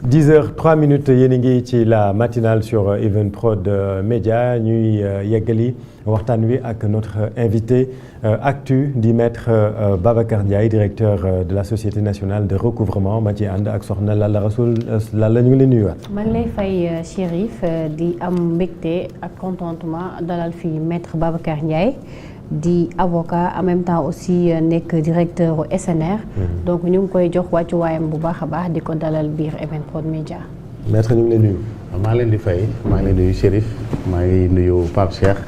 10h03 yéen a ngi ci la matinale sur Evenprod Média ñuy yeggali waxtaan wi ak notre invité actu di maître Babacar Ndiaye directeur de la Société nationale de recouvrement ma ci ànd ak soxna Lalla Rasoul Lalla ñu ngi leen nuyuwaat. maa ngi lay fay Chérif di am mbégte ak contentement dalal fii maître Babacar Ndiaye di avocat en même temps aussi nekk directeur au SNR. Donc ñu ngi koy jox wàccuwaayam bu baax a baax di ko dalal biir Evenprod Média. maître ñu ngi leen nuyu. maa ngi leen di fay maa ngi leen di nuyu Chérif maa ngi nuyu Pape Cheikh.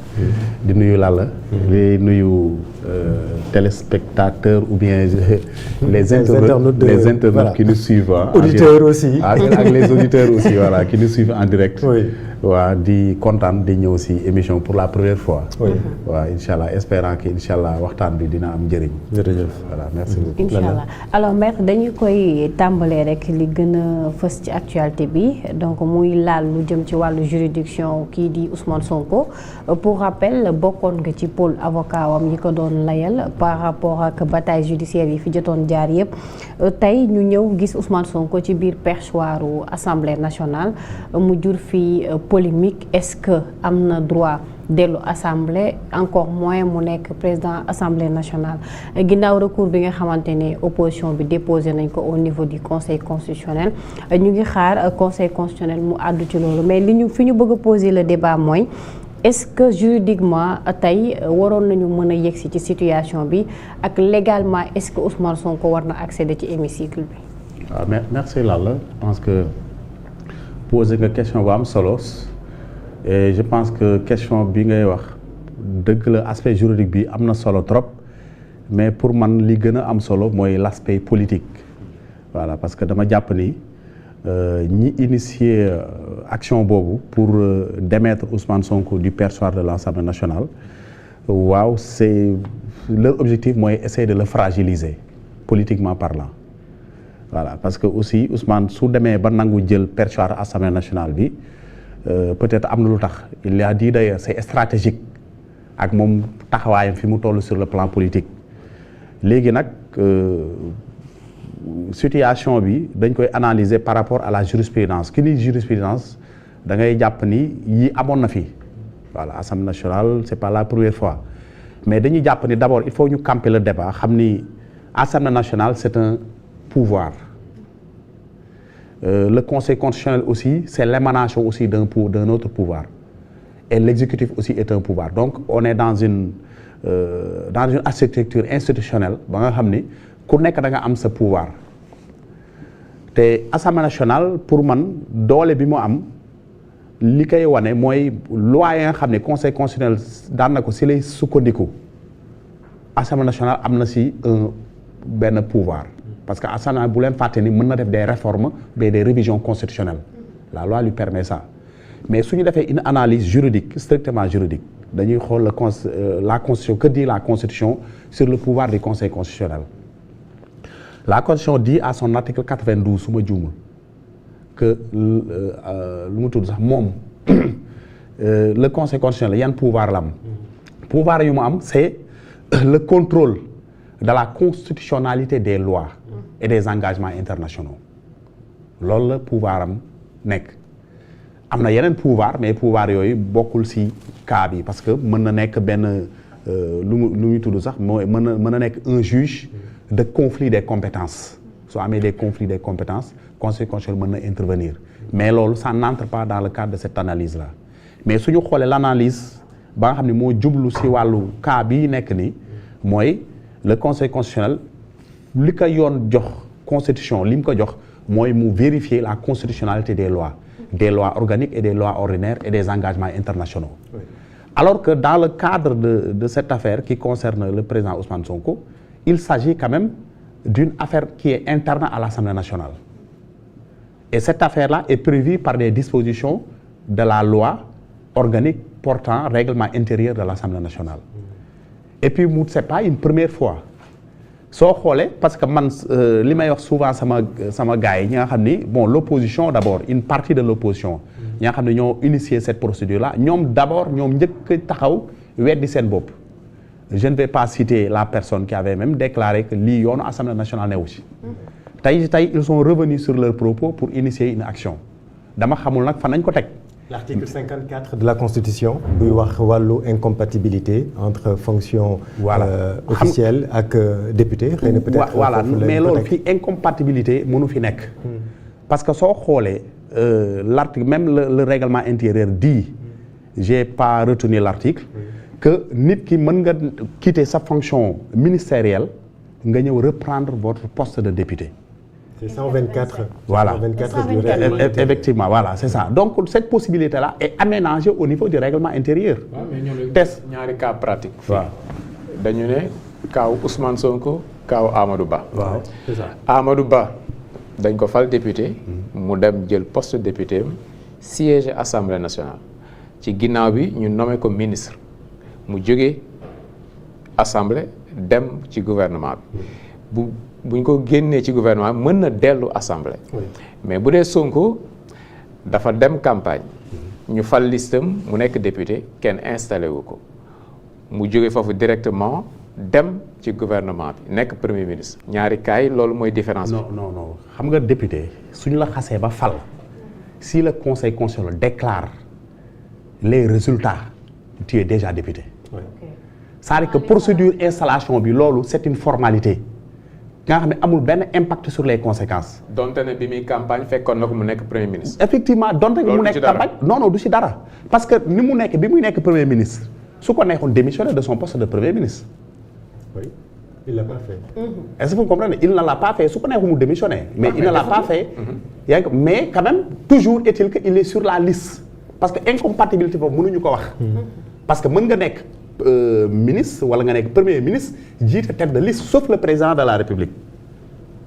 di nuyu Lalla. di nuyu téléspectateurs ou bien les internautes qui nous suivent. auditeurs aussi. ak les auditeurs aussi voilà qui nous suivent en direct. oui. waaw di kontaan di ñëw ci émission pour la première fois. oui waaw incha allah espérant que incha allah waxtaan bi dina am njëriñ. jërëjëf voilà merci beaucoup. incha allah alors maître dañu koy tàmbalee rek li gën a fës ci actualité bi donc muy laal lu jëm ci wàllu juridiction kii di Ousmane Sonko pour rappel bokkoon nga ci pôle avocat wam yi ko doon layal par rapport ak bataille judiciaire yi fi jotoon jaar yëpp tey ñu ñëw gis Ousmane Sonko ci biir perchoiru Assemblée nationale mu jur fi polémique est-ce que am na droit dellu assemblée encore moins mu nekk président assemblée nationale ginnaaw recours bi nga xamante ne opposition bi déposé nañ ko au niveau du conseil constitutionnel ñu ngi xaar conseil constitutionnel mu àddu ci loolu mais fi ñu bëgg a poser le débat mooy est-ce que juridiquement tey waroon nañu mën a yegsi ci situation bi ak légalement est-ce que Ousmane Sonko war na accéder ci hémicycle bi. waaw merci Lalla je pense que poser nga question bu am solo et je pense que question bi ngay wax dëgg la aspect juridique bi am na solo trop mais pour man li gën a am solo mooy l'aspect politique voilà parce que dama jàpp ni ñi initier action boobu pour démettre Ousmane Sonko du perchoir de l'Assemblée nationale waaw c'est leur objectif mooy essayer de le fragiliser politiquement parlant voilà parce que aussi Ousmane su demee ba nangu jël perchoir Assemblée nationale bi peut-être am na lu tax il a dit d'ailleurs c'est stratégique ak moom taxawaayam fi mu toll sur le plan politique léegi nag situation bi dañ koy analyser par rapport à la jurisprudence ki ni jurisprudence da ngay jàpp ni yi amoon na fi voilà Assemblée nationale c'est pas la première fois mais dañuy jàpp ni d'abord il faut ñu camper le débat xam ni Assemblée nationale c'est un pouvoir le conseil constitutionnel aussi c'est l'émanation aussi d'un autre pouvoir et l'exécutif aussi est un pouvoir donc on est dans une architecture institutionnelle ba nga xam ni ku nekk da nga am sa pouvoir te Assemblée nationale pour man doole bi mu am li koy wane mooy loi yi nga xam ne conseil constitutionnel daan na ko si lay sukkandiku Assemblée nationale am na si benn pouvoir parce que Assemblée bu leen fàtte ni mën na def des réformes mais des révisions constitutionnelles la loi lui permet ça mais su ñu defee une analyse juridique strictement juridique dañuy xool la constitution que dit la constitution sur le pouvoir du conseil constitutionnel la constitution dit à son article 92 su ma juumul que lu mu tudd sax moom le conseil constitutionnel yan pouvoir la am pouvoir yu mu am c'est le contrôle de la constitutionnalité des lois et des engagements internationaux loolu la pouvoir am nekk am na yeneen pouvoir mais pouvoir yooyu bokkul ci cas bi parce que mën na nekk benn lu muy tudd sax mooy mën na nekk un juge de conflit des compétences soo amee des conflits des compétences conseil constitutionnel mën na intervenir mais loolu ça n'entre pas dans le cadre de cette analyse là mais suñu xoolee l'analyse ba nga xam ne moo jublu ci wàllu cas bii nekk ni mooy le conseil constitutionnel li ko yoon jox constitution li mu ko jox mooy mu vérifier la constitutionnalité des lois organiques et des lois ordinaires et des engagements internationaux. Oui. Alors que dans le cadre de cette affaire qui concerne le président Ousmane Sonko, il s'agit quand même d'une affaire qui est interne à l'Assemblée nationale. Et cette affaire-là est prévue par des dispositions de la loi organique portant règlement intérieur de l'Assemblée nationale. Et puis c'est pas une première fois. soo xoolee parce que man li may wax souvent sama gars yi ñi nga xam ni bon l'opposition d'abord une partie de l'opposition ñi nga xam ne ñoo initié cette procédure là ñoom d'abord ñoom njëkk taxaw weddi seen bopp je ne vais pas citer la personne qui avait même déclaré que lii yoonu Assemblée nationale newu ci tey ils sont revenus sur leurs propos pour initier une action dama xamul nag fan nañ ko teg. L'article 54 de la Constitution buy wax wàllu incompatibilité entre fonction officielle ak député xëy na peut-être voilà mais loolu fi incompatibilité mënu fi nekk parce que soo xoolee l'article même le règlement intérieur dit j'ai pas retenu l'article que nit ki mën nga quitter sa fonction ministérielle nga ñëw reprendre votre poste de député. C'est 124. Voilà. 124 du règlement. Effectivement, voilà, c'est ça. Donc cette possibilité-là est aménagée au niveau du règlement intérieur. waaw mais ñoo test ñaari cas pratique. waaw dañu ne kaaw Ousmane Sonko kaaw Amadou Ba. waaw c'est ça. Amadou Ba dañ ko fal député. mu dem jël poste député am siège assemblée nationale. ci ginnaaw bi ñu nommé ko ministre mu jógee assemblée dem ci gouvernement bi buñ ko génnee ci gouvernement mën na dellu assemblée. mais bu dee Sonko dafa dem campagne ñu fal listam mu nekk député kenn installé wu ko mu jóge foofu directement dem ci gouvernement bi nekk premier ministre ñaari cas yi loolu mooy différence bi. non xam nga député suñu la xasee ba fal si le conseil constitutionnel déclare les résultats tu es déjà député. c'est-à-dire que procédure installation bi loolu c'est une formalité. nga xam ne amul benn impact sur les conséquences. donte ne bi muy campagne fekkoon na ko mu nekk premier ministre. effectivement donte ne mu nekk campagne non du ci dara parce que ni mu nekk bi muy nekk premier ministre su ko neexoon démissionner de son poste de premier ministre. Oui, il l'a pas fait. Est-ce que vous comprenez? Il ne l'a pas fait su ko neexoon mu démissionner mais il ne l'a pas fait. yaa ngi mais quand même toujours est-il que il est sur la liste parce que incompatibilité boobu mënuñu ko wax. parce que mën nga nekk. Ministre wala nga nekk premier ministre jiite tête de liste sauf le président de la République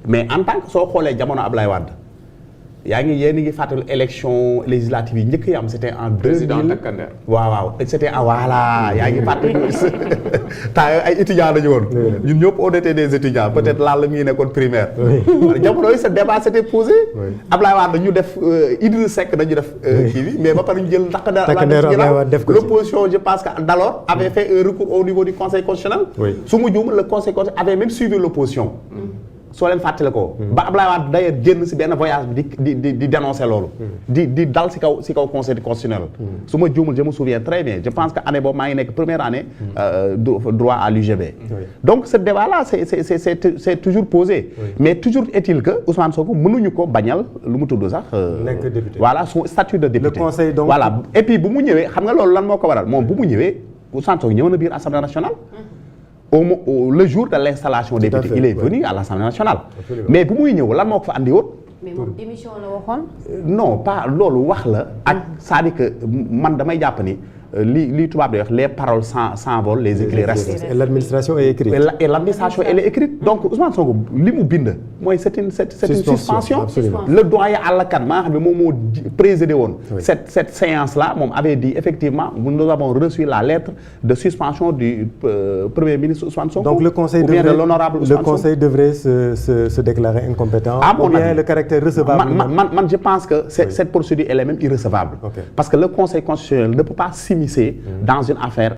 mais en tant que soo xoolee jamono Ablaye Wade yaa ngi yéen a ngi fàttali élection législative yi njëkk yi am c'était en 2000 président Takkandeer. waaw c'était voilà yaa ngi fàttali temps ay étudiants lañu woon. ñun ñëpp on était des étudiants peut-être laal la mi ngi nekkoon primaire. jamono yi ce débat s'était posé. Ablaye Wade ñu def Idriss Seck dañu def kii bi mais ba pare ñu jël Takkandeer Ablaye Wade def ko ci l'opposition je pense que d'alors avait fait un recours au niveau du conseil constitutionnel. su mu juum le conseil constitutionnel avait même suivi l'opposition. soo leen fàttale ko ba Ablaye Wade d'ailleurs génn si benn voyage bi di dénoncer loolu di dal si kaw conseil constitutionnel su ma juumul je me souviens très bien je pense que année boobu maa ngi nekk première année droit à l'UGB donc ce débat là c'est toujours posé mais toujours est-il que Ousmane Sonko mënuñu ko bañal lu mu tudd sax nekk député voilà son statut de député le conseil donc voilà et puis bu mu ñëwee xam nga loolu lan moo ko waral moom bu mu ñëwee Ousmane Sonko ñëw na biir Assemblée nationale le jour de l'installation des députés il est venu à l'Assemblée nationale. Absolument. Mais bu muy ñëw lan moo ko fa andi woon. mais moom démission la waxoon. non pas loolu wax la. ak c'est-à-dire que man damay jàpp ni li tubaab di wax les paroles s'envolent les écrits restent. Et l'administration est écrite. Et l'administration elle est écrite donc Ousmane Sonko li mu bind mooy c'est une suspension. Absolument. Le doyen Alla Kane maa xam ne moom moo présidé woon. cette séance là moom avait dit effectivement nous avons reçu la lettre de suspension du premier ministre Ousmane Sonko. Donc le conseil devrait se déclarer incompétent. Ou bien le caractère recevable. man je pense que cette procédure elle est même irrecevable. Parce que le conseil constitutionnel ne peut pas s'immiscer dans une affaire